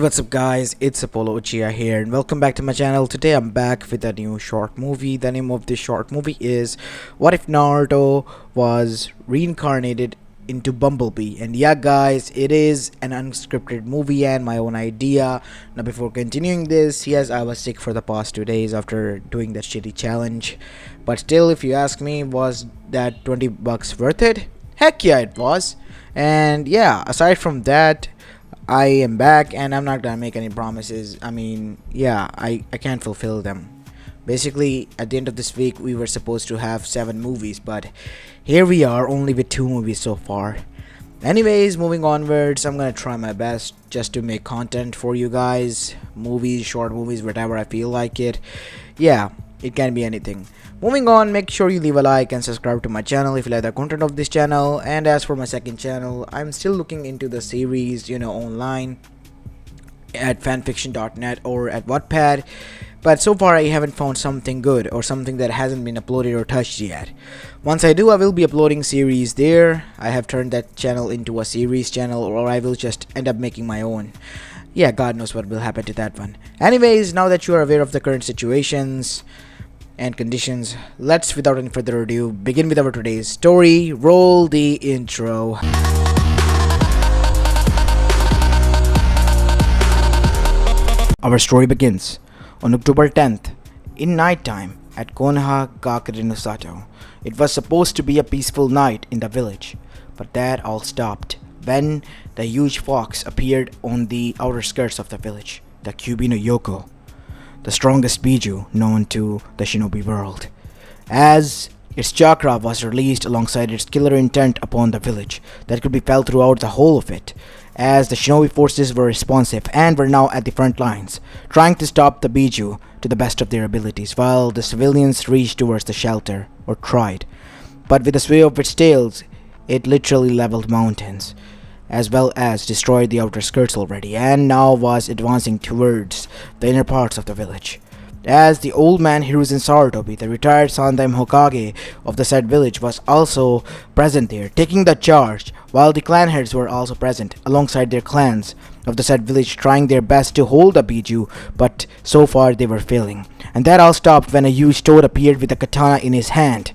What's up guys, it's Apollo Uchiha here and welcome back to my channel. Today I'm back with a new short movie. The name of this short movie is What If Naruto Was Reincarnated into Bumblebee. And yeah guys, it is an unscripted movie and my own idea. Now before continuing this, yes, I was sick for the past 2 days after doing that shitty challenge. But still, if you ask me, was that 20 bucks worth it? Heck yeah, it was. And yeah, aside from that, I am back and I'm not gonna make any promises. I can't fulfill them. Basically, at the end of this week, we were supposed to have 7 movies, but here we are only with 2 movies so far. Anyways, moving onwards, I'm gonna try my best just to make content for you guys. Movies, short movies, whatever I feel like it. Yeah, it can be anything. Moving on, make sure you leave a like and subscribe to my channel if you like the content of this channel. And as for my second channel, I'm still looking into the series, online at fanfiction.net or at Wattpad. But so far I haven't found something good or something that hasn't been uploaded or touched yet. Once I do, I will be uploading series there. I have turned that channel into a series channel, or I will just end up making my own. Yeah, God knows what will happen to that one. Anyways, now that you are aware of the current situations and conditions, let's, without any further ado, begin with our today's story. Roll the intro. Our story begins on October 10th, in nighttime, at Konoha Sato. It was supposed to be a peaceful night in the village, but that all stopped when the huge fox appeared on the outer skirts of the village, the Kyubi no Yoko, the strongest Biju known to the shinobi world, as its chakra was released alongside its killer intent upon the village that could be felt throughout the whole of it, as the shinobi forces were responsive and were now at the front lines, trying to stop the Biju to the best of their abilities, while the civilians reached towards the shelter, or tried. But with the sway of its tails, it literally leveled mountains, as well as destroyed the outer skirts already, and now was advancing towards the inner parts of the village. As the old man Hiruzen Sarutobi, the retired Sandaime Hokage of the said village, was also present there, taking the charge, while the clan heads were also present, alongside their clans of the said village, trying their best to hold the Biju, but so far they were failing. And that all stopped when a huge toad appeared with a katana in his hand,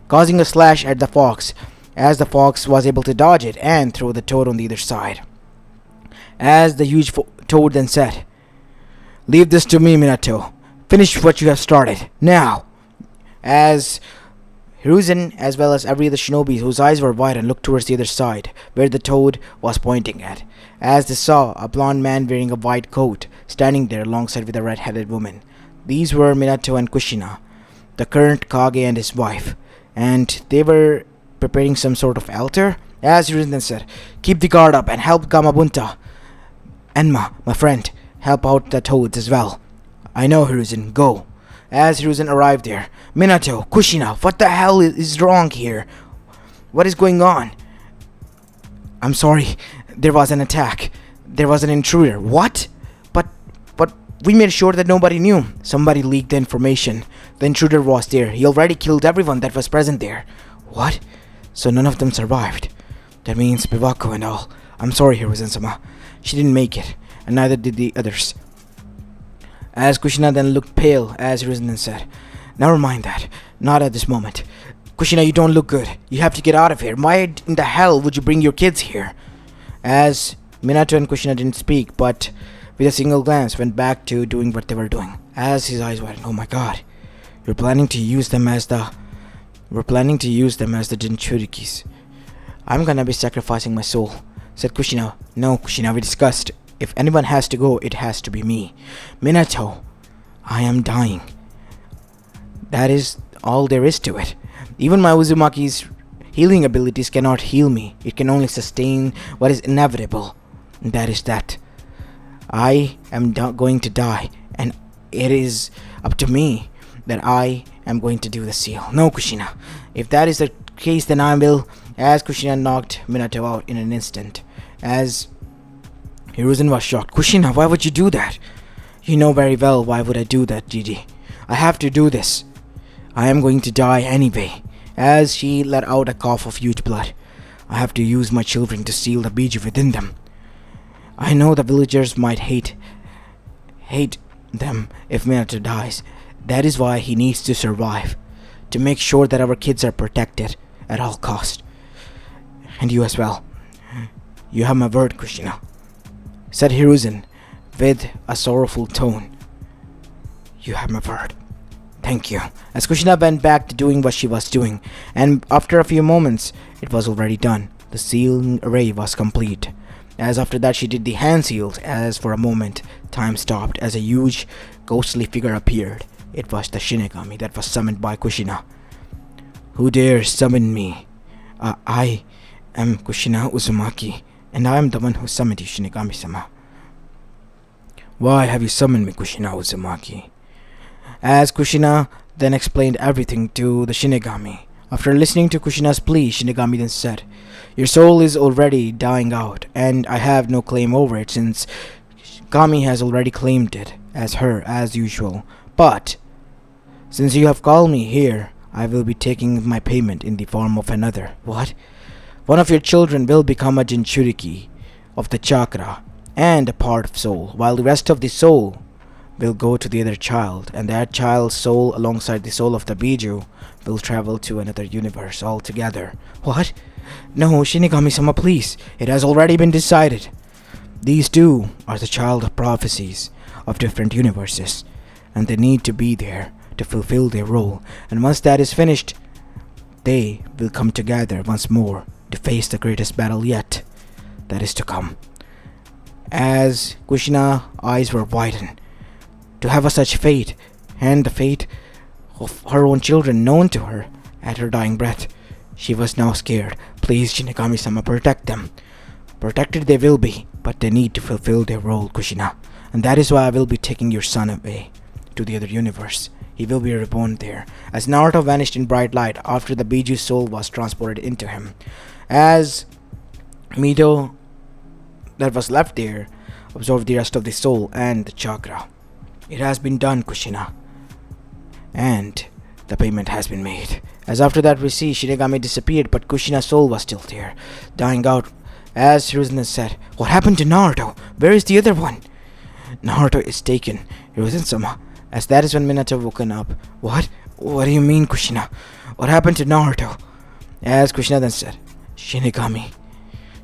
causing a slash at the fox, as the fox was able to dodge it and throw the toad on the other side. As the huge toad then said, "Leave this to me, Minato. Finish what you have started, now!" As Hiruzen, as well as every other shinobi whose eyes were wide and looked towards the other side, where the toad was pointing at, as they saw a blond man wearing a white coat, standing there alongside with a red-headed woman. These were Minato and Kushina, the current Kage and his wife, and they were preparing some sort of altar. As Hiruzen then said, "Keep the guard up and help Gamabunta. Enma, my friend, help out the toads as well." "I know, Hiruzen, go." As Hiruzen arrived there, "Minato, Kushina, what the hell is wrong here? What is going on?" "I'm sorry, there was an attack. There was an intruder." "What? But we made sure that nobody knew." "Somebody leaked the information. The intruder was there. He already killed everyone that was present there." "What? So none of them survived? That means Bivako and all. I'm sorry, Hiruzen-sama. She didn't make it, and neither did the others." As Kushina then looked pale, as Hiruzen then said, "Never mind that. Not at this moment. Kushina, you don't look good. You have to get out of here. Why in the hell would you bring your kids here?" As Minato and Kushina didn't speak, but with a single glance went back to doing what they were doing. As his eyes widened, "Oh my god. We're planning to use them as the Jinchurikis. I'm gonna be sacrificing my soul," said Kushina. "No, Kushina, we discussed. If anyone has to go, it has to be me." "Minato, I am dying. That is all there is to it. Even my Uzumaki's healing abilities cannot heal me. It can only sustain what is inevitable. And that is that. I am going to die, and it is up to me that I am going to do the seal." "No, Kushina. If that is the case, then I will." As Kushina knocked Minato out in an instant. As Hiruzen was shocked. "Kushina, why would you do that?" "You know very well why would I do that, Gigi. I have to do this. I am going to die anyway." As she let out a cough of huge blood. "I have to use my children to seal the Biju within them. I know the villagers might hate them if Minato dies. That is why he needs to survive, to make sure that our kids are protected at all cost. And you as well. You have my word, Kushina, said Hiruzen with a sorrowful tone. You have my word. Thank you. As Kushina went back to doing what she was doing, and after a few moments, it was already done. The sealing array was complete. As after that she did the hand seals, as for a moment, time stopped as a huge, ghostly figure appeared. It was the Shinigami that was summoned by Kushina. Who dares summon me? I am Kushina Uzumaki, and I am the one who summoned you, Shinigami-sama. Why have you summoned me, Kushina Uzumaki? As Kushina then explained everything to the Shinigami. After listening to Kushina's plea, Shinigami then said, your soul is already dying out, and I have no claim over it since Kami has already claimed it as her as usual. But since you have called me here, I will be taking my payment in the form of another. What? One of your children will become a Jinchuriki of the chakra and a part of soul, while the rest of the soul will go to the other child, and that child's soul alongside the soul of the Biju will travel to another universe altogether. What? No, Shinigami-sama, please. It has already been decided. These two are the child of prophecies of different universes, and they need to be there to fulfill their role, and once that is finished, they will come together once more to face the greatest battle yet that is to come. As Kushina's eyes were widened, to have a such fate, and the fate of her own children known to her at her dying breath, she was now scared. Please, Shinigami-sama, protect them. Protected they will be, but they need to fulfill their role, Kushina. And that is why I will be taking your son away to the other universe. He will be reborn there. As Naruto vanished in bright light after the Biju's soul was transported into him. As Mito that was left there absorbed the rest of the soul and the chakra. It has been done, Kushina. And the payment has been made. As after that we see Shinigami disappeared, but Kushina's soul was still there, dying out. As Hiruzen said, what happened to Naruto? Where is the other one? Naruto is taken, Hiruzen-sama. As that is when Minato woken up. What? What do you mean, Kushina? What happened to Naruto? As Kushina then said,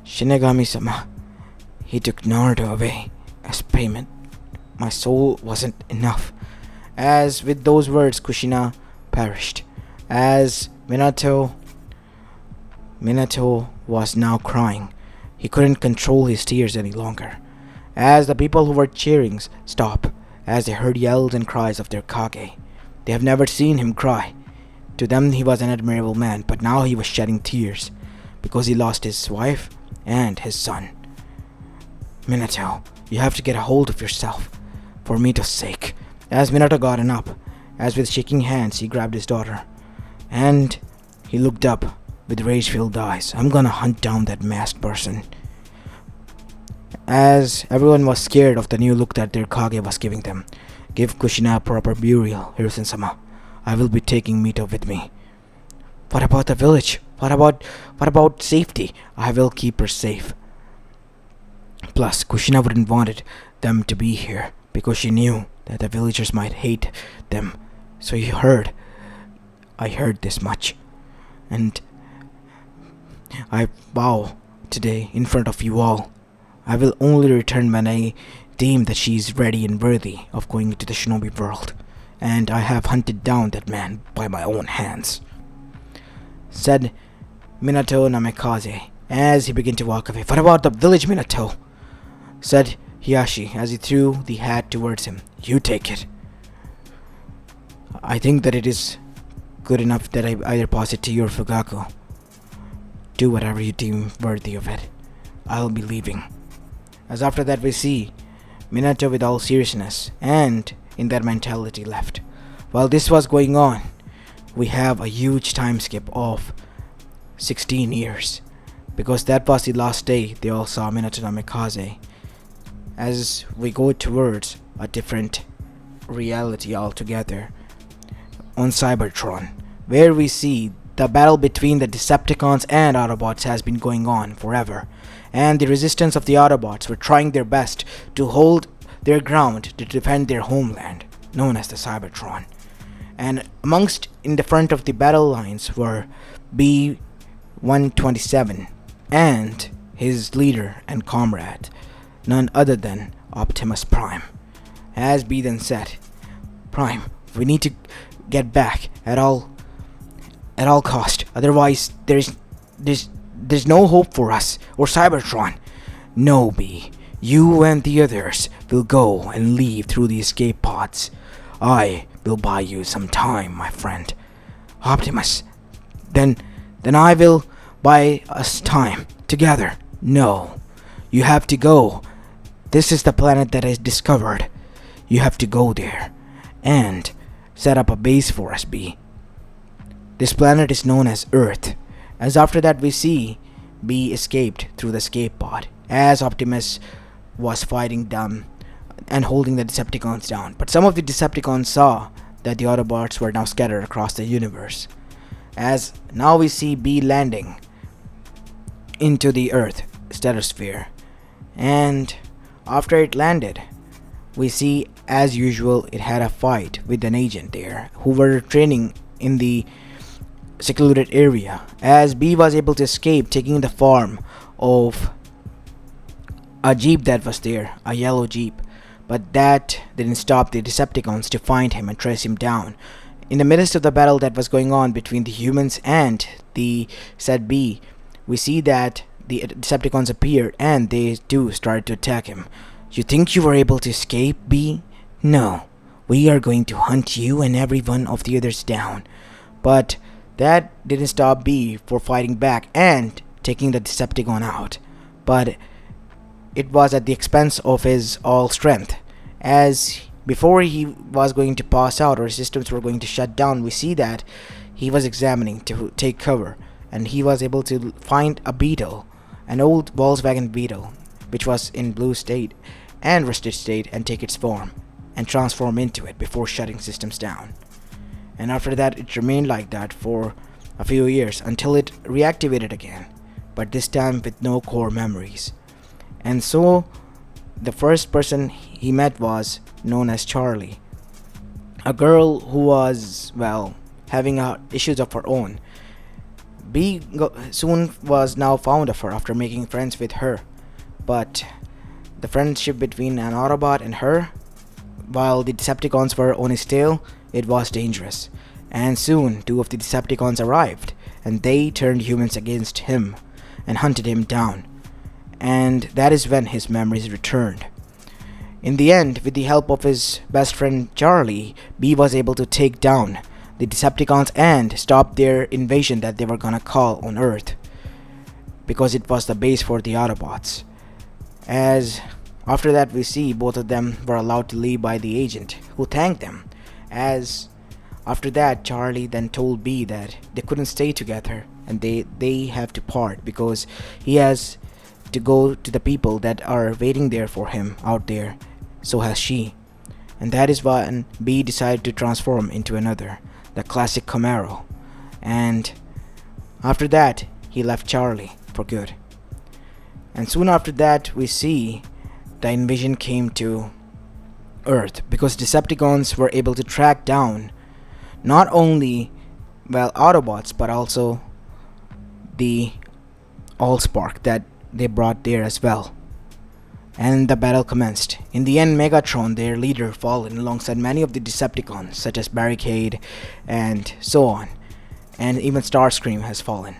Shinigami-sama. He took Naruto away as payment. My soul wasn't enough. As with those words, Kushina perished. As Minato was now crying. He couldn't control his tears any longer. As the people who were cheering stopped, as they heard yells and cries of their Kage. They have never seen him cry. To them he was an admirable man, but now he was shedding tears because he lost his wife and his son. Minato, you have to get a hold of yourself for Mito's sake. As Minato got up, as with shaking hands he grabbed his daughter, and he looked up with rage-filled eyes. I'm gonna hunt down that masked person. As everyone was scared of the new look that their Kage was giving them. Give Kushina a proper burial, Hiruzen-sama. I will be taking Mito with me. What about the village? What about safety? I will keep her safe. Plus, Kushina wouldn't wanted them to be here because she knew that the villagers might hate them. So I heard this much. And I vow today in front of you all, I will only return when I deem that she is ready and worthy of going into the shinobi world. And I have hunted down that man by my own hands. Said Minato Namikaze as he began to walk away. What about the village, Minato? Said Hiyashi as he threw the hat towards him. You take it. I think that it is good enough that I either pass it to you or Fugaku. Do whatever you deem worthy of it. I'll be leaving. As after that we see Minato with all seriousness and in that mentality left. While this was going on, we have a huge time skip of 16 years. Because that was the last day they all saw Minato Namikaze. As we go towards a different reality altogether on Cybertron, where we see the battle between the Decepticons and Autobots has been going on forever, and the resistance of the Autobots were trying their best to hold their ground to defend their homeland, known as the Cybertron. And amongst in the front of the battle lines were B-127 and his leader and comrade, none other than Optimus Prime. As B then said, "Prime, we need to get back at all cost. Otherwise, there's no hope for us or Cybertron." "No, B. You and the others will go and leave through the escape pods. I will buy you some time, my friend." "Optimus, then I will buy us time together." "No, you have to go. This is the planet that I discovered. You have to go there and set up a base for us, B. This planet is known as Earth." As after that we see B escaped through the escape pod as Optimus was fighting them and holding the Decepticons down. But some of the Decepticons saw that the Autobots were now scattered across the universe. As now we see B landing into the Earth stratosphere. And after it landed, we see as usual it had a fight with an agent there who were training in the secluded area, as B was able to escape, taking the form of a jeep that was there, a yellow jeep. But that didn't stop the Decepticons to find him and trace him down. In the midst of the battle that was going on between the humans and the said B, we see that the Decepticons appeared and they too started to attack him. "You think you were able to escape, B? No. We are going to hunt you and every one of the others down." But that didn't stop B for fighting back and taking the Decepticon out. But it was at the expense of his all strength. As before he was going to pass out or his systems were going to shut down, we see that he was examining to take cover, and he was able to find a Beetle, an old Volkswagen Beetle, which was in blue state and rusted state, and take its form and transform into it before shutting systems down. And after that it remained like that for a few years until it reactivated again, but this time with no core memories. And so the first person he met was known as Charlie, a girl who was, well, having issues of her own. B soon was now fond of her after making friends with her, but the friendship between an Autobot and her, while the Decepticons were on his tail, it was dangerous. And soon two of the Decepticons arrived, and they turned humans against him and hunted him down. And that is when his memories returned. In the end, with the help of his best friend Charlie, B was able to take down the Decepticons and stop their invasion that they were gonna call on Earth, because it was the base for the Autobots. As after that we see both of them were allowed to leave by the agent, who thanked them. As after that, Charlie then told B that they couldn't stay together and they have to part because he has to go to the people that are waiting there for him out there. So has she. And that is when B decided to transform into another, the classic Camaro. And after that, he left Charlie for good. And soon after that, we see the invasion came to Earth because Decepticons were able to track down not only, well, Autobots, but also the Allspark that they brought there as well. And the battle commenced. In the end, Megatron, their leader, fallen alongside many of the Decepticons, such as Barricade and so on. And even Starscream has fallen.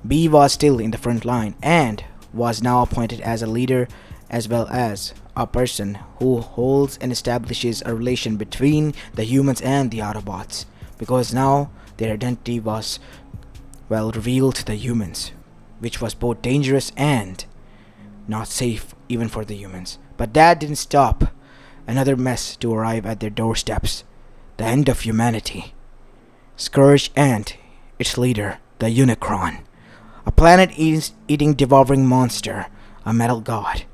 B was still in the front line and was now appointed as a leader as well as a person who holds and establishes a relation between the humans and the Autobots, because now their identity was, well, revealed to the humans, which was both dangerous and not safe even for the humans. But that didn't stop another mess to arrive at their doorsteps, the end of humanity. Scourge and its leader, the Unicron, a planet-eating devouring monster, a metal god,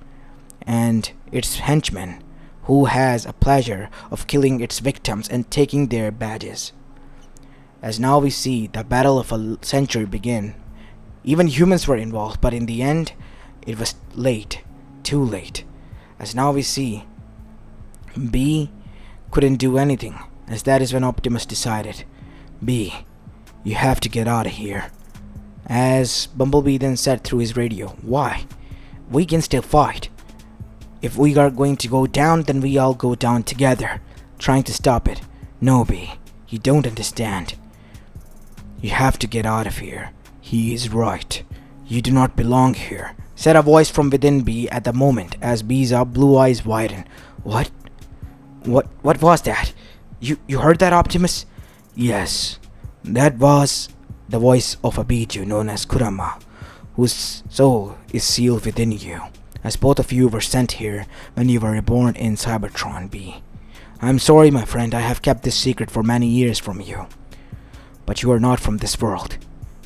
and its henchman, who has a pleasure of killing its victims and taking their badges. as now we see the battle of a century begin. Even humans were involved, but in the end, it was late, too late, as now we see B couldn't do anything, as that is when Optimus decided, B, you have to get out of here. As Bumblebee then said through his radio, why? We can still fight. If we are going to go down, then we all go down together, trying to stop it. No, B, you don't understand. You have to get out of here. He is right. You do not belong here, said a voice from within B at the moment, as B's blue eyes widened. What? What was that? You heard that, Optimus? Yes, that was the voice of a Biju known as Kurama, whose soul is sealed within you, as both of you were sent here when you were reborn in Cybertron B. I'm sorry, my friend, I have kept this secret for many years from you. But you are not from this world,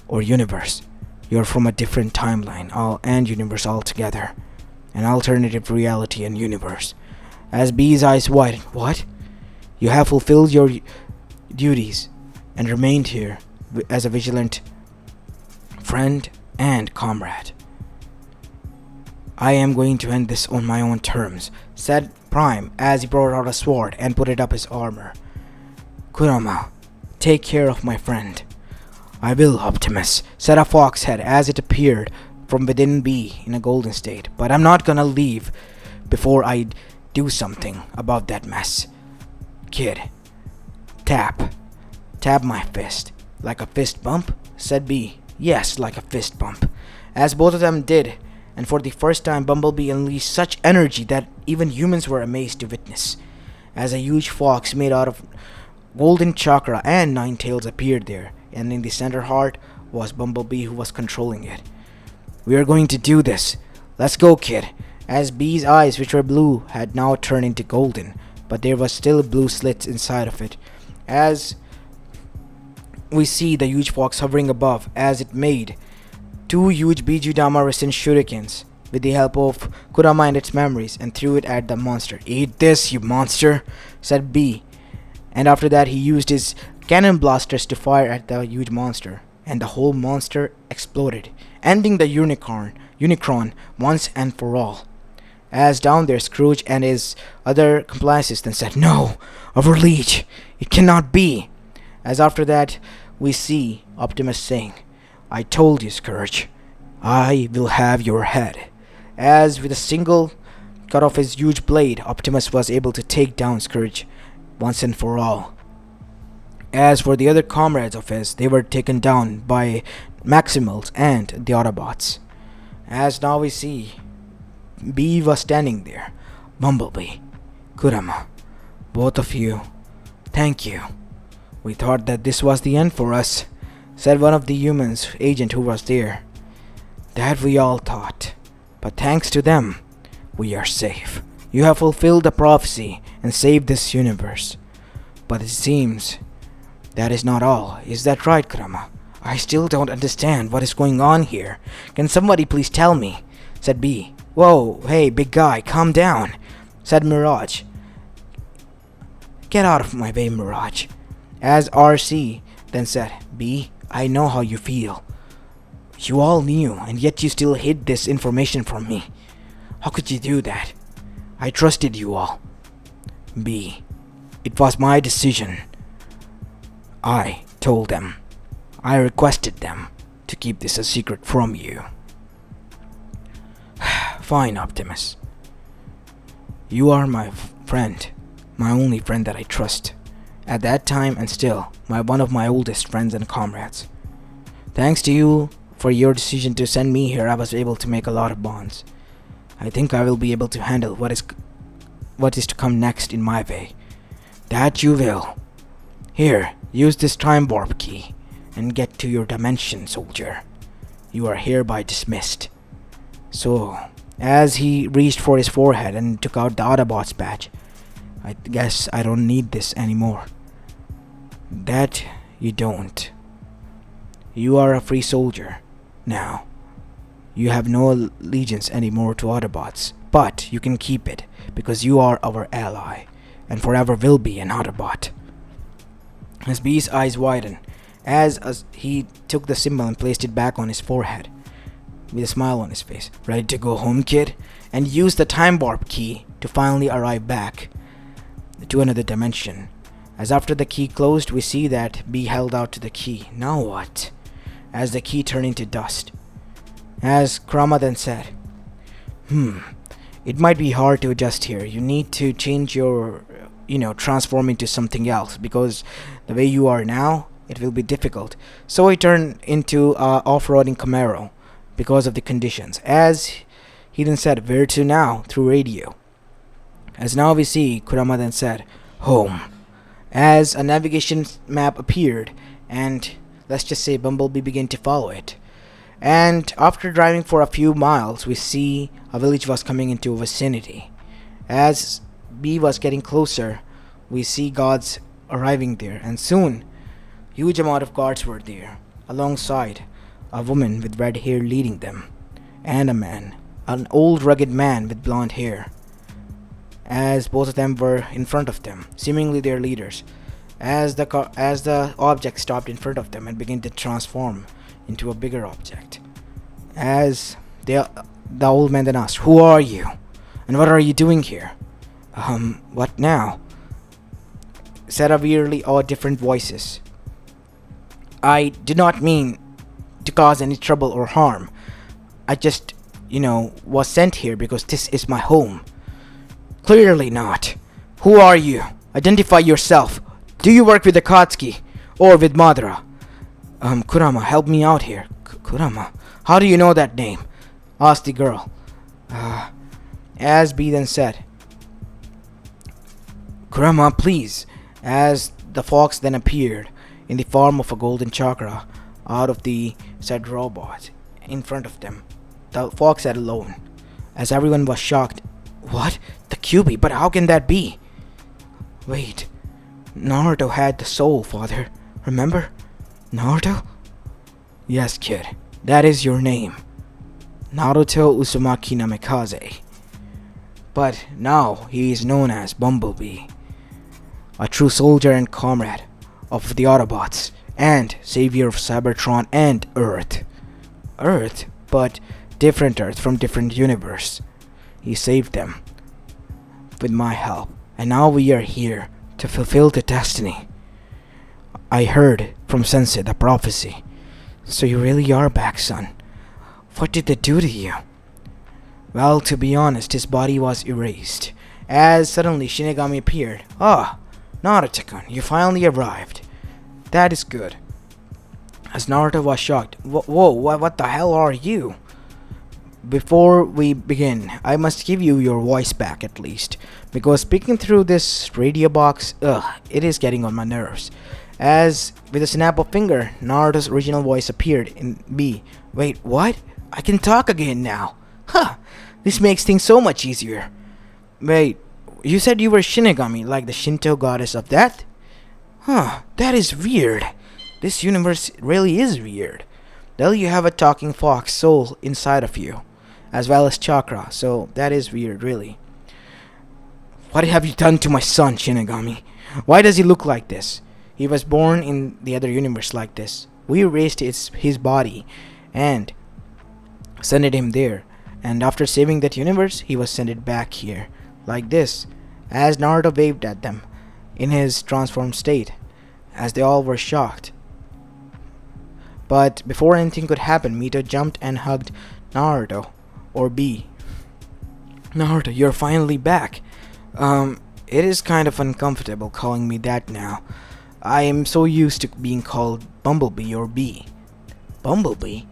or universe. You are from a different timeline and universe altogether. An alternative reality and universe. As B's eyes widened, what? You have fulfilled your duties and remained here as a vigilant friend and comrade. I am going to end this on my own terms, said Prime as he brought out a sword and put it up his armor. Kurama, take care of my friend. I will, Optimus, said a fox head as it appeared from within B in a golden state. But I'm not gonna leave before I do something about that mess. Kid, tap my fist. Like a fist bump? Said B. Yes, like a fist bump. As both of them did, and for the first time Bumblebee unleashed such energy that even humans were amazed to witness. As a huge fox made out of golden chakra and 9 tails appeared there, and in the center heart was Bumblebee, who was controlling it. We are going to do this. Let's go, kid. As B's eyes, which were blue, had now turned into golden, but there was still blue slits inside of it. As we see the huge fox hovering above, as it made 2 huge Bijudama resistant shurikens with the help of Kurama and its memories, and threw it at the monster. Eat this, you monster, said B. And after that he used his cannon blasters to fire at the huge monster, and the whole monster exploded, ending the Unicron once and for all. As down there, Scrooge and his other complices then said, No, our liege, it cannot be. As after that, we see Optimus saying, I told you, Scourge, I will have your head. As with a single cut of his huge blade, Optimus was able to take down Scourge once and for all. As for the other comrades of his, they were taken down by Maximals and the Autobots. As now we see, B was standing there. Bumblebee, Kurama, both of you, thank you. We thought that this was the end for us, said one of the humans agent who was there. That we all thought, but thanks to them, we are safe. You have fulfilled the prophecy and saved this universe. But it seems that is not all. Is that right, Kurama? I still don't understand what is going on here. Can somebody please tell me? Said B. Whoa, hey, big guy, calm down, said Mirage. Get out of my way, Mirage. As RC then said, B, I know how you feel. You all knew, and yet you still hid this information from me. How could you do that? I trusted you all. B, it was my decision. I told them. I requested them to keep this a secret from you. Fine, Optimus. You are my friend, my only friend that I trust. At that time and still, one of my oldest friends and comrades. Thanks to you for your decision to send me here, I was able to make a lot of bonds. I think I will be able to handle what is to come next in my way. That you will. Here, use this time warp key and get to your dimension, soldier. You are hereby dismissed. So, as he reached for his forehead and took out the Autobots badge, I guess I don't need this anymore. That you don't. You are a free soldier now. You have no allegiance anymore to Autobots, but you can keep it because you are our ally and forever will be an Autobot. As B's eyes widened as he took the symbol and placed it back on his forehead with a smile on his face. Ready to go home, kid? And use the time warp key to finally arrive back to another dimension. As after the key closed, we see that B held out to the key. Now what? As the key turned into dust. As Kurama then said, it might be hard to adjust here. You need to change your, transform into something else, because the way you are now, it will be difficult. So he turned into off-roading Camaro because of the conditions. As he then said, where to now? Through radio. As now we see, Kurama then said, home. As a navigation map appeared, and let's just say Bumblebee began to follow it. And after driving for a few miles, we see a village was coming into vicinity. As B was getting closer, we see gods arriving there, and soon, huge amount of guards were there, alongside a woman with red hair leading them, and a man, an old rugged man with blonde hair, as both of them were in front of them, seemingly their leaders. As the object stopped in front of them and began to transform into a bigger object. As the old man then asked, who are you? And what are you doing here? What now? Said a weirdly odd different voices. I did not mean to cause any trouble or harm. I just, was sent here because this is my home. Clearly not. Who are you? Identify yourself. Do you work with Akatsuki or with Madara? Kurama, help me out here. Kurama? How do you know that name? Asked the girl. As B then said, Kurama, please. As the fox then appeared in the form of a golden chakra out of the said robot in front of them. The fox sat alone. As everyone was shocked. What? The QB? But how can that be? Wait. Naruto had the soul, father. Remember? Naruto? Yes, kid. That is your name. Naruto Uzumaki Namikaze. But now he is known as Bumblebee. A true soldier and comrade of the Autobots, and savior of Cybertron and Earth. Earth? But different Earth from different universe. He saved them with my help, and now we are here to fulfill the destiny. I heard from Sensei the prophecy. So you really are back, son. What did they do to you? Well, to be honest, his body was erased. As suddenly Shinigami appeared. Naruto-kun, you finally arrived. That is good. As Naruto was shocked. Whoa, what the hell are you? Before we begin, I must give you your voice back at least, because speaking through this radio box, it is getting on my nerves. As with a snap of finger, Naruto's original voice appeared in B. Wait, what? I can talk again now. This makes things so much easier. Wait, you said you were Shinigami, like the Shinto goddess of death? That is weird. This universe really is weird. Well, you have a talking fox soul inside of you, as well as chakra, so that is weird, really. What have you done to my son, Shinigami? Why does he look like this? He was born in the other universe like this. We erased his body and sent him there. And after saving that universe, he was sent back here, like this, as Naruto waved at them in his transformed state, as they all were shocked. But before anything could happen, Mito jumped and hugged Naruto, or B. Naruto, you're finally back. It is kind of uncomfortable calling me that now. I am so used to being called Bumblebee or B. Bumblebee?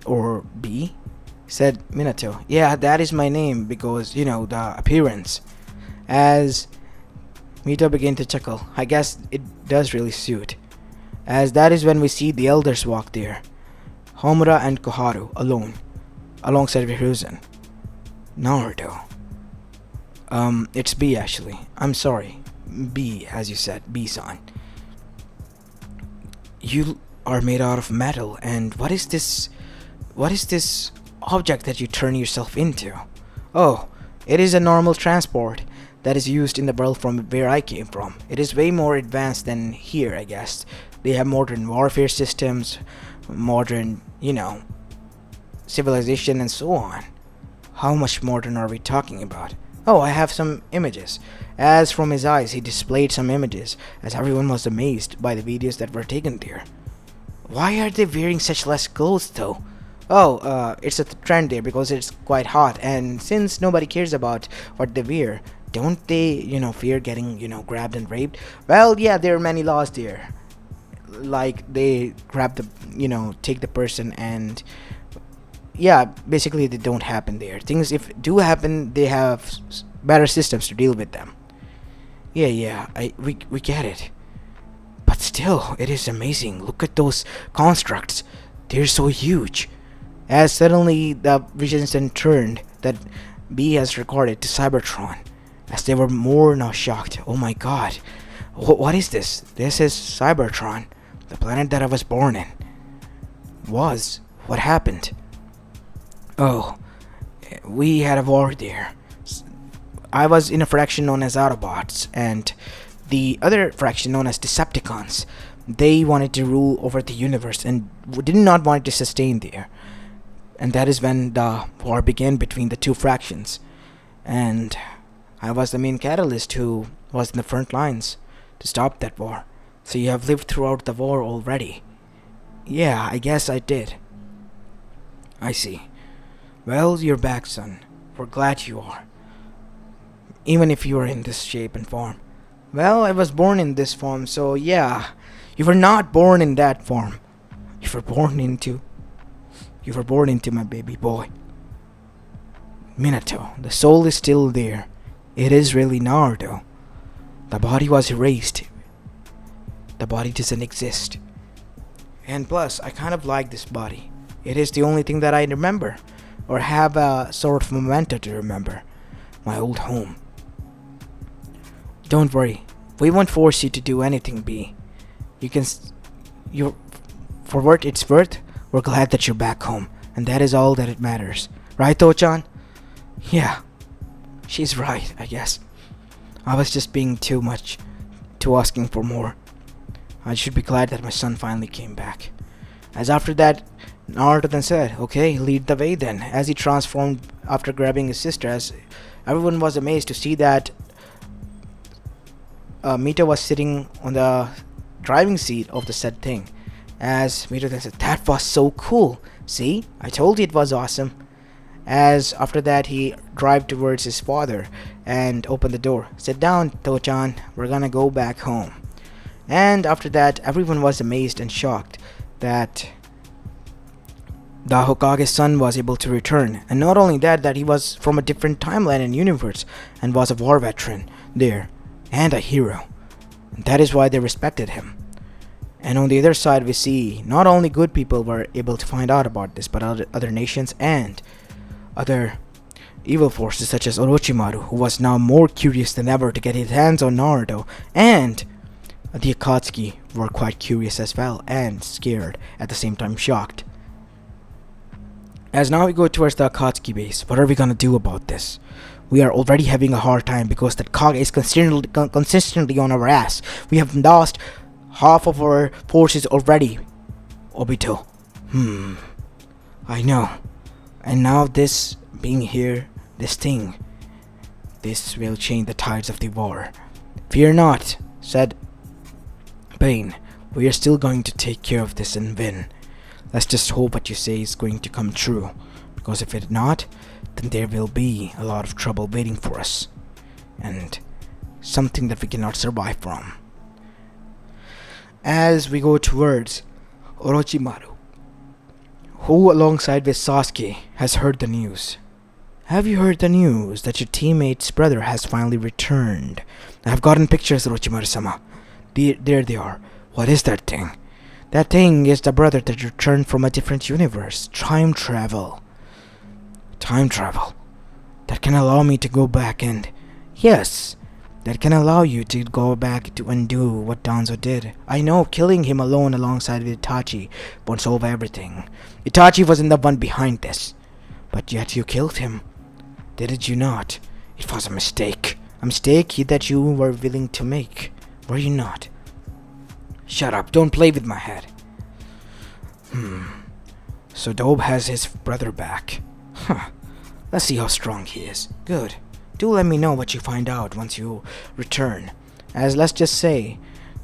Or B? Said Minato. Yeah, that is my name because, the appearance. As Mito began to chuckle. I guess it does really suit. As that is when we see the elders walk there. Homura and Koharu alone, alongside Hiruzen. Naruto. It's B actually. I'm sorry. B, as you said. B-san. You are made out of metal, and what is this object that you turn yourself into? Oh, it is a normal transport that is used in the world from where I came from. It is way more advanced than here, I guess. They have modern warfare systems, modern, civilization, and so on. How much modern are we talking about? Oh, I have some images. As from his eyes, he displayed some images, as everyone was amazed by the videos that were taken there. Why are they wearing such less clothes though? Oh, it's a trend there because it's quite hot, and since nobody cares about what they wear, don't they, fear getting, grabbed and raped? Well, yeah, there are many laws there. Like, they grab the, take the person, and yeah, basically they don't happen there. Things, if do happen, they have better systems to deal with them. Yeah, we get it. But still, it is amazing. Look at those constructs. They're so huge. As suddenly the visions then turned that B has recorded to Cybertron, as they were more now shocked. Oh my god. What is this? This is Cybertron, the planet that I was born in. What happened? Oh, we had a war there. I was in a faction known as Autobots, and the other faction known as Decepticons. They wanted to rule over the universe and did not want it to sustain there. And that is when the war began between the two factions. And I was the main catalyst who was in the front lines to stop that war. So you have lived throughout the war already. Yeah, I guess I did. I see. Well, you're back, son. We're glad you are. Even if you are in this shape and form. Well, I was born in this form, so yeah. You were not born in that form. You were born into my baby boy. Minato, the soul is still there. It is really Naruto. The body was erased. The body doesn't exist. And plus, I kind of like this body. It is the only thing that I remember, or have a sort of memento to remember. My old home. Don't worry. We won't force you to do anything, B. For what it's worth, we're glad that you're back home, and that is all that it matters. Right, Tochan? Yeah. She's right, I guess. I was just being too asking for more. I should be glad that my son finally came back. As after that, Naruto then said, okay, lead the way then, as he transformed after grabbing his sister, as everyone was amazed to see that Mita was sitting on the driving seat of the said thing. As Mita then said, that was so cool. See, I told you it was awesome. As after that, he drove towards his father and opened the door. Sit down, Tochan, we're gonna go back home. And after that, everyone was amazed and shocked that the Hokage's son was able to return. And not only that he was from a different timeline and universe and was a war veteran there and a hero. And that is why they respected him. And on the other side, we see not only good people were able to find out about this, but other nations and other evil forces such as Orochimaru, who was now more curious than ever to get his hands on Naruto, and the Akatsuki were quite curious as well and scared, at the same time shocked. As now we go towards the Akatsuki base, what are we gonna do about this? We are already having a hard time because that Kage is consistently on our ass. We have lost half of our forces already. Obito. I know. And now this being here, this will change the tides of the war. Fear not, said Pain. We are still going to take care of this and win. Let's just hope what you say is going to come true. Because if it's not, then there will be a lot of trouble waiting for us. And something that we cannot survive from. As we go towards Orochimaru, who alongside with Sasuke has heard the news. Have you heard the news that your teammate's brother has finally returned? I have gotten pictures, Orochimaru-sama. There they are. What is that thing? That thing is the brother that returned from a different universe. Time travel. Time travel. That can allow me to go back and... Yes, that can allow you to go back to undo what Danzo did. I know killing him alone alongside with Itachi won't solve everything. Itachi wasn't the one behind this. But yet you killed him. Did you not? It was a mistake. A mistake that you were willing to make. Were you not? Shut up, don't play with my head. So Dobe has his brother back. Huh. Let's see how strong he is. Good. Do let me know what you find out once you return. As let's just say,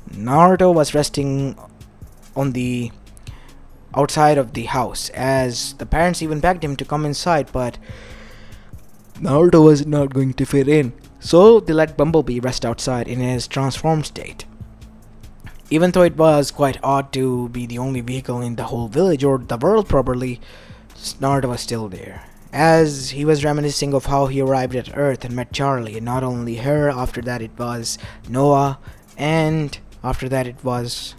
Naruto was resting on the outside of the house, as the parents even begged him to come inside, but Naruto was not going to fit in. So they let Bumblebee rest outside in his transformed state. Even though it was quite odd to be the only vehicle in the whole village or the world probably, Naruto was still there. As he was reminiscing of how he arrived at Earth and met Charlie, and not only her, after that it was Noah, and after that it was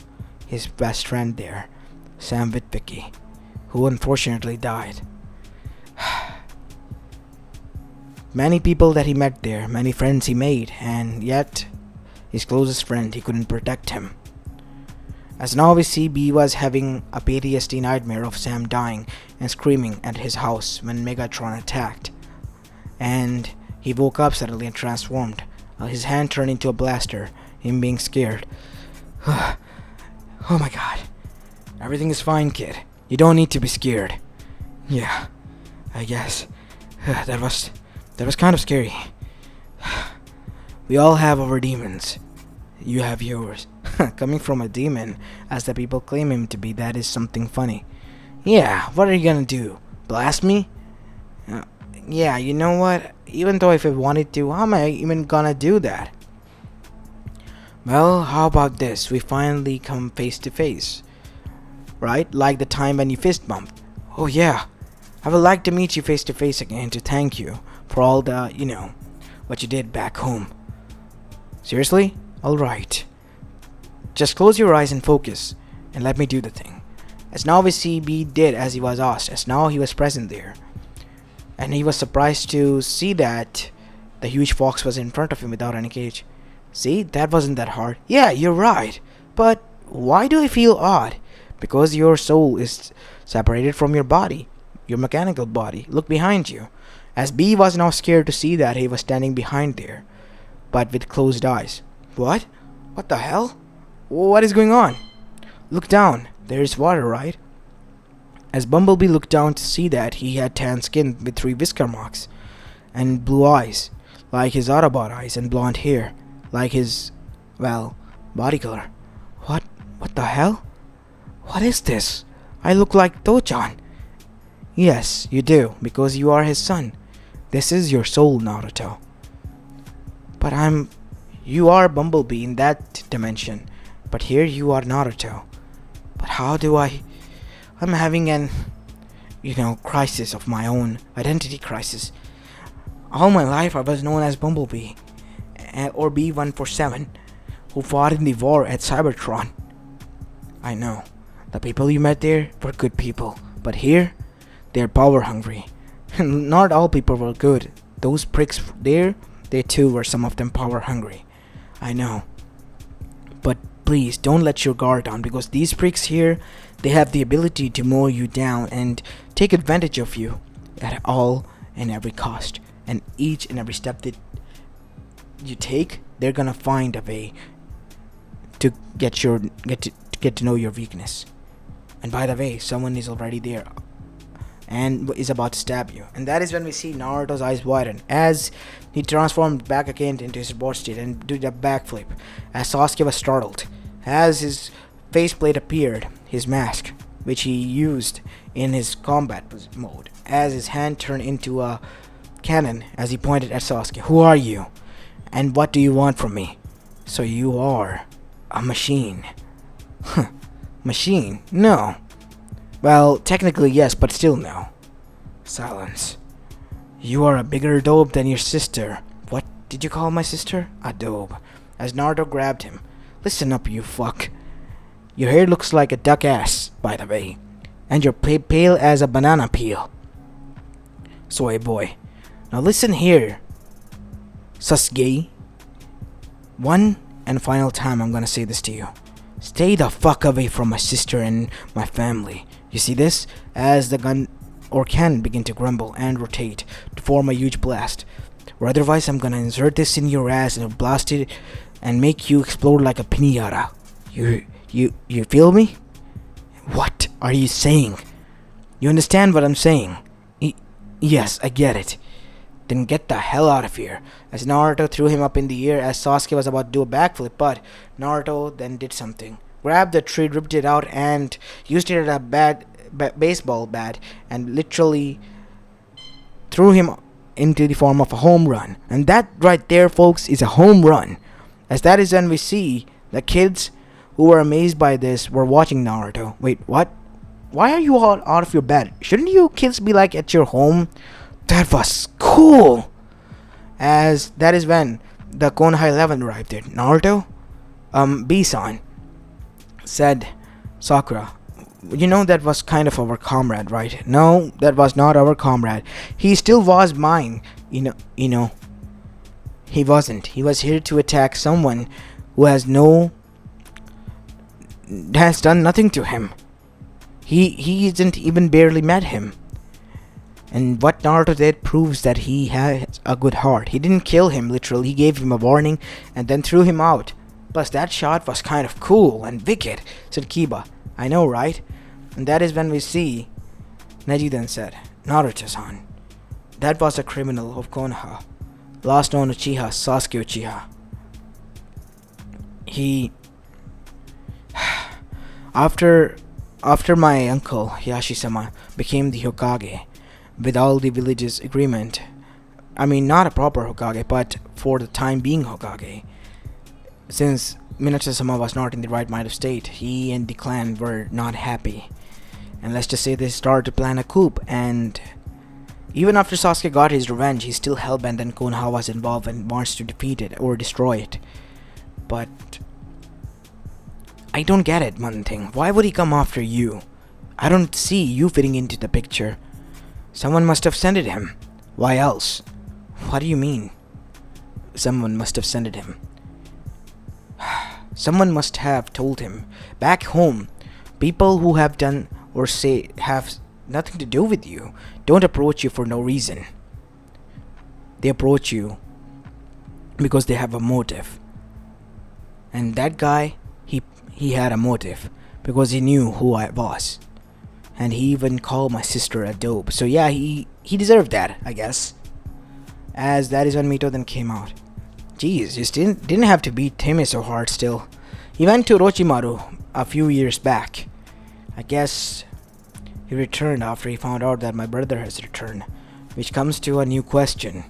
his best friend there, Sam Witwicky, who unfortunately died. Many people that he met there, many friends he made, and yet his closest friend, he couldn't protect him. As now we see, B was having a PTSD nightmare of Sam dying and screaming at his house when Megatron attacked. And he woke up suddenly and transformed. His hand turned into a blaster, him being scared. Oh my god. Everything is fine, kid. You don't need to be scared. Yeah, I guess. That was kind of scary. We all have our demons. You have yours. Coming from a demon, as the people claim him to be, that is something funny. Yeah, what are you gonna do? Blast me? Yeah, you know what? Even though if I wanted to, how am I even gonna do that? Well, how about this? We finally come face to face. Right? Like the time when you fist bumped. Oh yeah. I would like to meet you face to face again to thank you for all the, what you did back home. Seriously? Alright. Just close your eyes and focus, and let me do the thing. As now we see, B did as he was asked, as now he was present there. And he was surprised to see that the huge fox was in front of him without any cage. See, that wasn't that hard. Yeah, you're right. But why do I feel odd? Because your soul is separated from your body, your mechanical body. Look behind you. As B was now scared to see that he was standing behind there, but with closed eyes. What? What the hell? What is going on? Look down. There is water, right? As Bumblebee looked down to see that he had tan skin with 3 whisker marks, and blue eyes, like his Autobot eyes, and blonde hair, like his, body color. What the hell? What is this? I look like Dochan. Yes, you do, because you are his son. This is your soul, Naruto. But you are Bumblebee in that dimension. But here you are Naruto. But how do I'm having an, crisis of my own, identity crisis. All my life I was known as Bumblebee, or B147, who fought in the war at Cybertron. I know, the people you met there were good people, but here, they're power hungry. Not all people were good. Those pricks there, they too were some of them power hungry. I know. But please don't let your guard down, because these pricks here, they have the ability to mow you down and take advantage of you at all and every cost. And each and every step that you take, they're gonna find a way to get to know your weakness. And by the way, someone is already there and is about to stab you. And that is when we see Naruto's eyes widen as he transformed back again into his robot state and did a backflip. As Sasuke was startled, as his faceplate appeared, his mask, which he used in his combat mode, as his hand turned into a cannon as he pointed at Sasuke. Who are you? And what do you want from me? So you are a machine. Machine? No. Well, technically yes, but still no. Silence. You are a bigger dope than your sister. What did you call my sister? A dope. As Naruto grabbed him. Listen up, you fuck. Your hair looks like a duck ass, by the way. And you're pale as a banana peel. Soy boy. Now listen here, Sasuke. One and final time I'm gonna say this to you. Stay the fuck away from my sister and my family. You see this? As the gun or cannon begin to grumble and rotate to form a huge blast. Or otherwise I'm gonna insert this in your ass and blast it and make you explode like a piñata. You You feel me? What are you saying? You understand what I'm saying? Yes, I get it. Then get the hell out of here. As Naruto threw him up in the air as Sasuke was about to do a backflip, but Naruto then did something. Grabbed the tree, ripped it out, and used it as a baseball bat, and literally threw him into the form of a home run. And that right there, folks, is a home run. As that is when we see the kids who were amazed by this were watching Naruto. Wait, what? Why are you all out of your bed? Shouldn't you kids be like at your home? That was cool. As that is when the Konoha 11 arrived there. Naruto, B-san, said Sakura, you know that was kind of our comrade, right? No, that was not our comrade. He still was mine. You know. He wasn't. He was here to attack someone who has done nothing to him. He isn't even barely met him. And what Naruto did proves that he has a good heart. He didn't kill him, literally. He gave him a warning and then threw him out. Plus, that shot was kind of cool and wicked, said Kiba. I know, right? And that is when we see Neji then said, Naruto-san, that was a criminal of Konoha, last known Uchiha, Sasuke Uchiha. He... After my uncle, Yashi-sama, became the Hokage, with all the village's agreement, I mean not a proper Hokage, but for the time being Hokage, since Minato-sama was not in the right mind of state, he and the clan were not happy. And let's just say they started to plan a coup, and even after Sasuke got his revenge, he's still hellbent that Konoha was involved and wants to defeat it or destroy it. But I don't get it, one thing. Why would he come after you? I don't see you fitting into the picture. Someone must have sent it him. Why else? What do you mean? Someone must have sent it him. Someone must have told him. Back home, people who have done or say have nothing to do with you don't approach you for no reason. They approach you because they have a motive. And that guy, he had a motive because he knew who I was. And he even called my sister a dope. So yeah, he deserved that, I guess. As that is when Mito then came out. Jeez, just didn't have to beat Timmy so hard still. He went to Orochimaru a few years back. I guess he returned after he found out that my brother has returned. Which comes to a new question.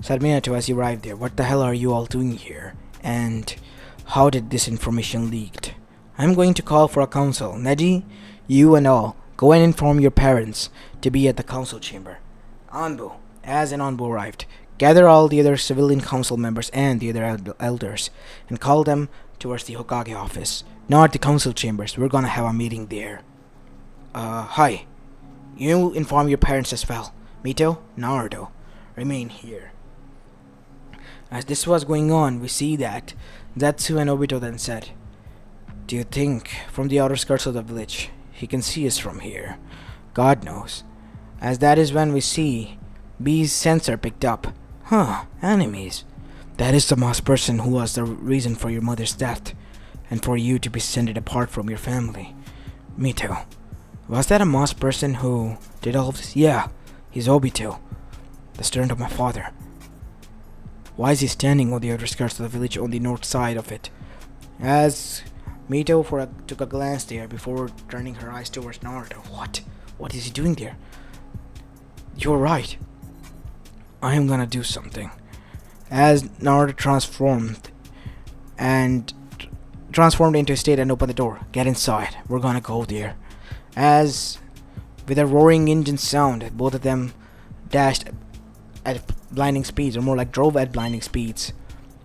Said Minato as he arrived there. What the hell are you all doing here? And how did this information leaked? I'm going to call for a council. Neji, you and all, go and inform your parents to be at the council chamber. Anbu, as an Anbu arrived, gather all the other civilian council members and the other elders and call them towards the Hokage office. Not the council chambers. We're gonna have a meeting there. Hi. You inform your parents as well. Mito, Naruto, remain here. As this was going on, we see that Zetsu and Obito then said, do you think from the outer skirts of the village he can see us from here? God knows. As that is when we see B's sensor picked up. Enemies. That is the masked person who was the reason for your mother's death and for you to be sent apart from your family. Mito, was that a masked person who did all of this? Yeah, he's Obito, the student of my father. Why is he standing on the outer skirts of the village on the north side of it? As Mito took a glance there before turning her eyes towards Naruto. What is he doing there? You're right. I am gonna do something. As Naruto transformed into a state and opened the door. Get inside. We're gonna go there. As with a roaring engine sound, both of them dashed at blinding speeds, or more like drove at blinding speeds.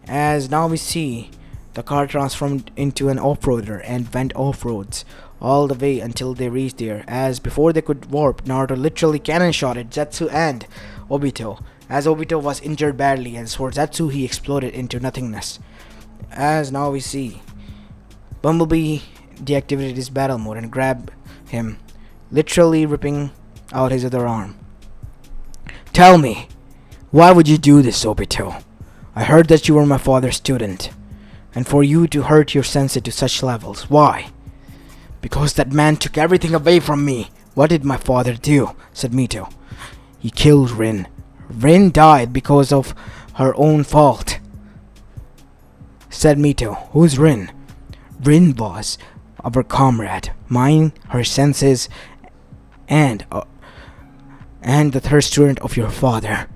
As now we see the car transformed into an off-roader and went off-roads all the way until they reached there. As before they could warp, Naruto literally cannon shotted Zetsu and Obito. As Obito was injured badly, and for Zetsu he exploded into nothingness. As now we see Bumblebee deactivated his battle mode and grabbed him, literally ripping out his other arm. Tell me, why would you do this, Obito? I heard that you were my father's student. And for you to hurt your sensei to such levels, why? Because that man took everything away from me. What did my father do? Said Mito. He killed Rin. Rin died because of her own fault. Said Mito. Who's Rin? Rin was our comrade. Mine, her senses, and the third student of your father.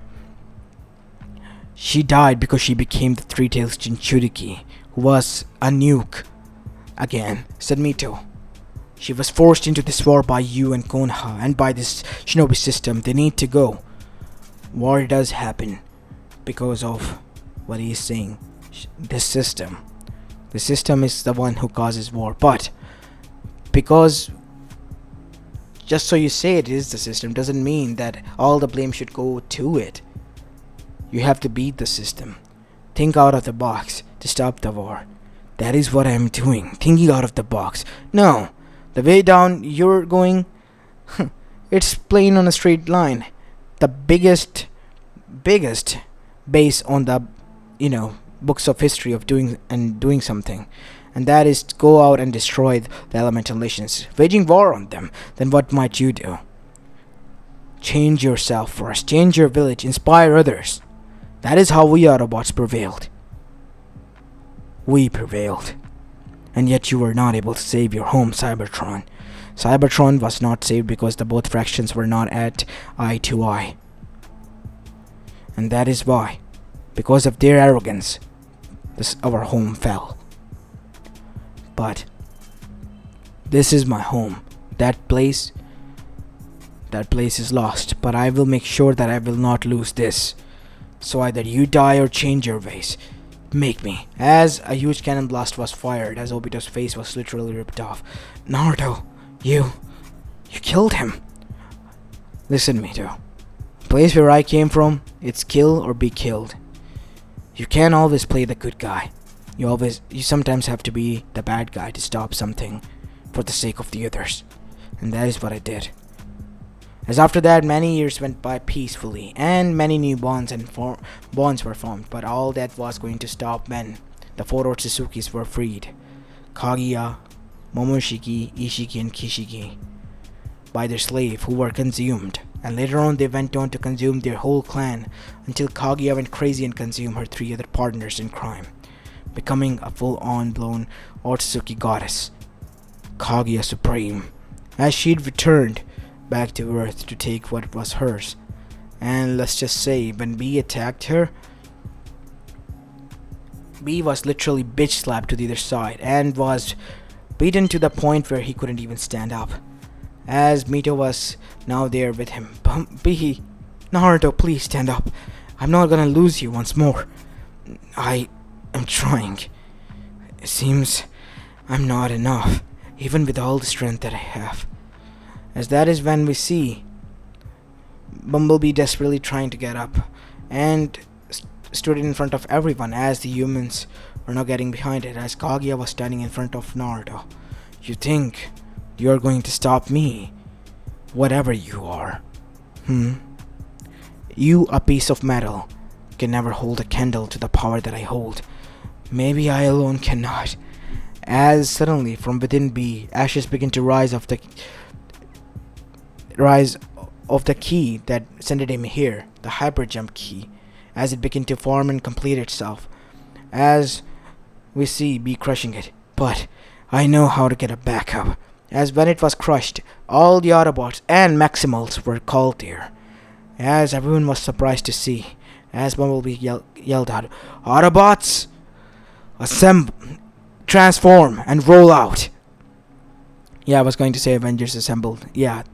She died because she became the Three-Tails Jinchuriki, who was a nuke. Again, said Mito. She was forced into this war by you and Konoha, and by this shinobi system. They need to go. War does happen because of what he is saying. This system. The system is the one who causes war. But because just so you say it is the system doesn't mean that all the blame should go to it. You have to beat the system. Think out of the box to stop the war. That is what I am doing. Thinking out of the box. No. The way down you're going, it's plain on a straight line. The biggest base on the, books of history of doing something. And that is to go out and destroy the elemental nations. Waging war on them. Then what might you do? Change yourself first. Change your village. Inspire others. That is how we Autobots prevailed. We prevailed. And yet you were not able to save your home, Cybertron. Cybertron was not saved because the both fractions were not at eye to eye. And that is why, because of their arrogance, our home fell. But this is my home. That place is lost. But I will make sure that I will not lose this. So either you die or change your ways. Make me. As a huge cannon blast was fired, as Obito's face was literally ripped off. Naruto, you killed him. Listen, Mito. Place where I came from, it's kill or be killed. You can't always play the good guy. You sometimes have to be the bad guy to stop something for the sake of the others. And that is what I did. As after that, many years went by peacefully, and many new bonds were formed, but all that was going to stop when the four Otsuzukis were freed. Kaguya, Momoshiki, Ishiki, and Kishiki by their slave, who were consumed, and later on they went on to consume their whole clan, until Kaguya went crazy and consumed her three other partners in crime, becoming a full-on blown Otsuzuki goddess, Kaguya Supreme, as she'd returned back to Earth to take what was hers. And let's just say, when B attacked her, B was literally bitch slapped to the other side and was beaten to the point where he couldn't even stand up. As Mito was now there with him. B, Naruto, please stand up. I'm not gonna lose you once more. I am trying. It seems I'm not enough, even with all the strength that I have. As that is when we see Bumblebee desperately trying to get up and stood in front of everyone as the humans were now getting behind it, as Kaguya was standing in front of Naruto. You think you're going to stop me? Whatever you are. You, a piece of metal, can never hold a candle to the power that I hold. Maybe I alone cannot. As suddenly from within B, ashes begin to rise of the key that sent him here, the hyper jump key, as it began to form and complete itself, as we see B crushing it. But I know how to get it back up, as when it was crushed, all the Autobots and Maximals were called there, as everyone was surprised to see, as Bumblebee yelled out, Autobots, assemble, transform, and roll out. Yeah, I was going to say Avengers assembled. Yeah,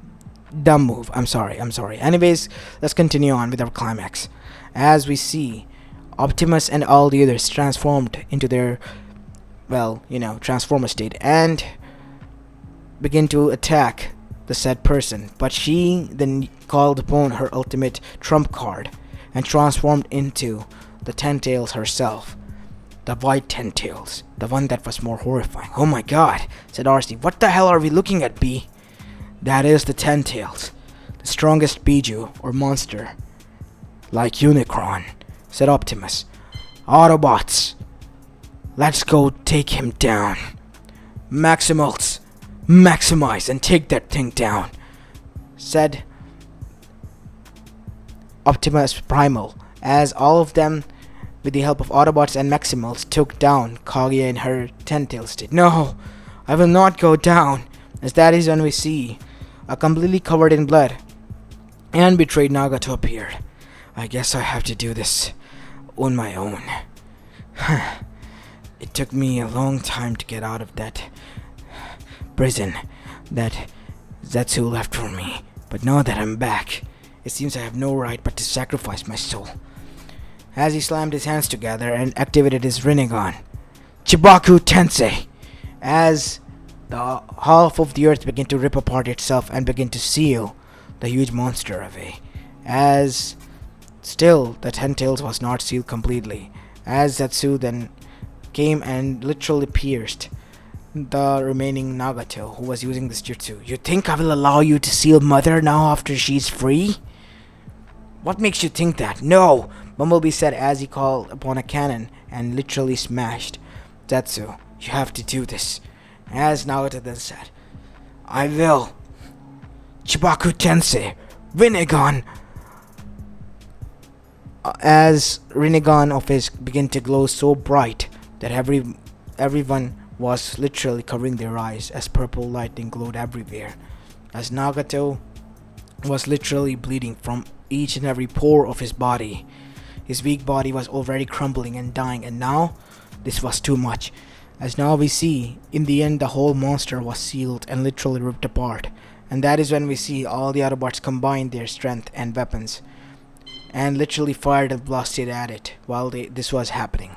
dumb move. I'm sorry. Anyways, let's continue on with our climax. As we see Optimus and all the others transformed into their, transformer state and begin to attack the said person. But she then called upon her ultimate trump card and transformed into the Ten Tails herself. The white Ten Tails. The one that was more horrifying. Oh my god, said RC. What the hell are we looking at, B? That is the Ten Tails, the strongest Biju or monster, like Unicron, said Optimus. Autobots, let's go take him down. Maximals, Maximize and take that thing down, said Optimus Primal, as all of them, with the help of Autobots and Maximals, took down Kaguya in her ten-tailed state. No, I will not go down, as that is when we see a completely covered in blood and betrayed Nagato appeared. I guess I have to do this on my own. It took me a long time to get out of that prison that Zetsu left for me, but now that I'm back, it seems I have no right but to sacrifice my soul. As he slammed his hands together and activated his Rinnegan, Chibaku Tensei, as the half of the earth began to rip apart itself and begin to seal the huge monster away. As still, the Ten Tails was not sealed completely, as Zetsu then came and literally pierced the remaining Nagato who was using this jutsu. You think I will allow you to seal Mother now after she's free? What makes you think that? No! Bumblebee said as he called upon a cannon and literally smashed Zetsu. You have to do this. As Nagato then said, I will. Chibaku Tensei, Rinnegan. As Rinnegan of his began to glow so bright that everyone was literally covering their eyes as purple lightning glowed everywhere. As Nagato was literally bleeding from each and every pore of his body. His weak body was already crumbling and dying, and now this was too much. As now we see, in the end the whole monster was sealed and literally ripped apart. And that is when we see all the Autobots combine their strength and weapons and literally fired and blasted at it while this was happening.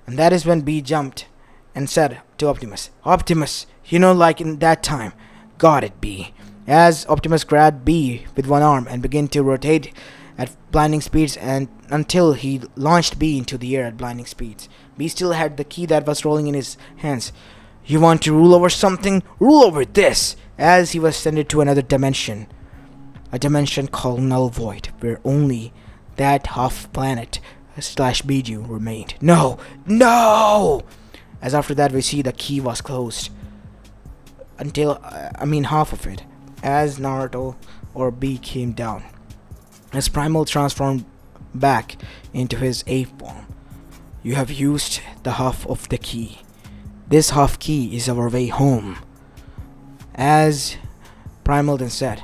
And that is when B jumped and said to Optimus, Optimus, like in that time. Got it, B. As Optimus grabbed B with one arm and began to rotate at blinding speeds and until he launched B into the air at blinding speeds. B still had the key that was rolling in his hands. You want to rule over something? Rule over this! As he was sent to another dimension. A dimension called Null Void, where only that half planet / Biju remained. No! No! As after that we see the key was closed. Until, half of it. As Naruto or B came down. As Primal transformed back into his ape form. You have used the half of the key. This half key is our way home. As Primal then said,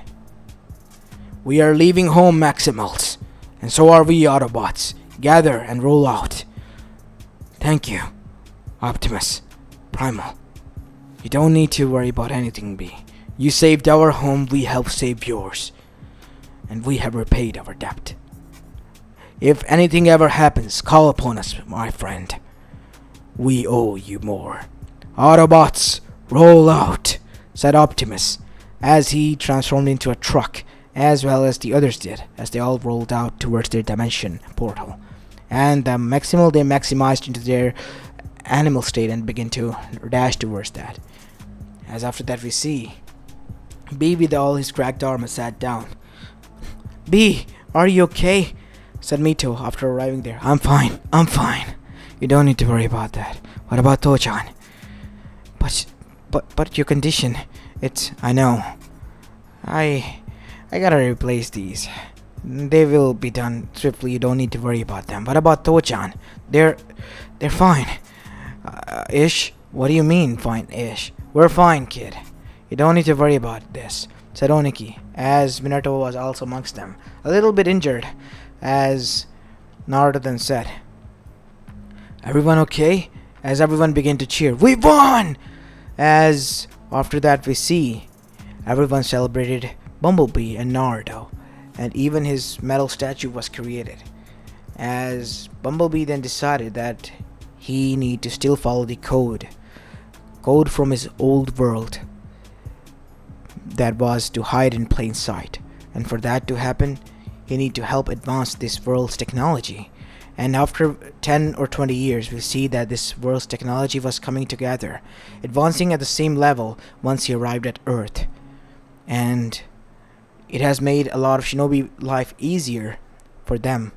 we are leaving home, Maximals, and so are we, Autobots. Gather and roll out. Thank you, Optimus, Primal. You don't need to worry about anything, B. You saved our home, we helped save yours. And we have repaid our debt. If anything ever happens, call upon us, my friend. We owe you more. Autobots, roll out, said Optimus, as he transformed into a truck, as well as the others did, as they all rolled out towards their dimension portal. And the Maximal they maximized into their animal state and began to dash towards that. As after that we see B with all his cracked armor sat down. B, are you okay? Said Mito after arriving there. I'm fine. You don't need to worry about that. What about Tochan? But your condition, I know. I gotta replace these. They will be done swiftly, you don't need to worry about them. What about Tochan? They're fine. Ish? What do you mean, fine-ish? We're fine, kid. You don't need to worry about this, said Oniki, as Minato was also amongst them, a little bit injured, as Naruto then said, everyone okay? As everyone began to cheer, we won! As after that we see, everyone celebrated Bumblebee and Naruto, and even his metal statue was created. As Bumblebee then decided that he need to still follow the code from his old world that was to hide in plain sight, and for that to happen he need to help advance this world's technology. And after 10 or 20 years we see that this world's technology was coming together, advancing at the same level once he arrived at Earth, and it has made a lot of shinobi life easier for them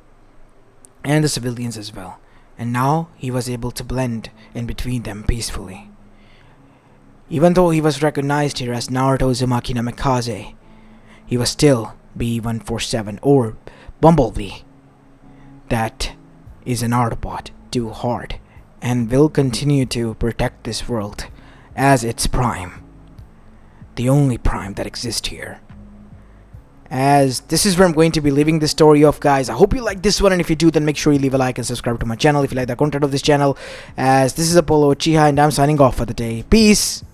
and the civilians as well. And now he was able to blend in between them peacefully. Even though he was recognized here as Naruto Uzumaki Namikaze, he was still B147 or Bumblebee. That is an Autobot to heart and will continue to protect this world as its prime. The only prime that exists here. As this is where I'm going to be leaving this story off, guys. I hope you like this one, and if you do, then make sure you leave a like and subscribe to my channel if you like the content of this channel. As this is Apollo Uchiha, and I'm signing off for the day. Peace!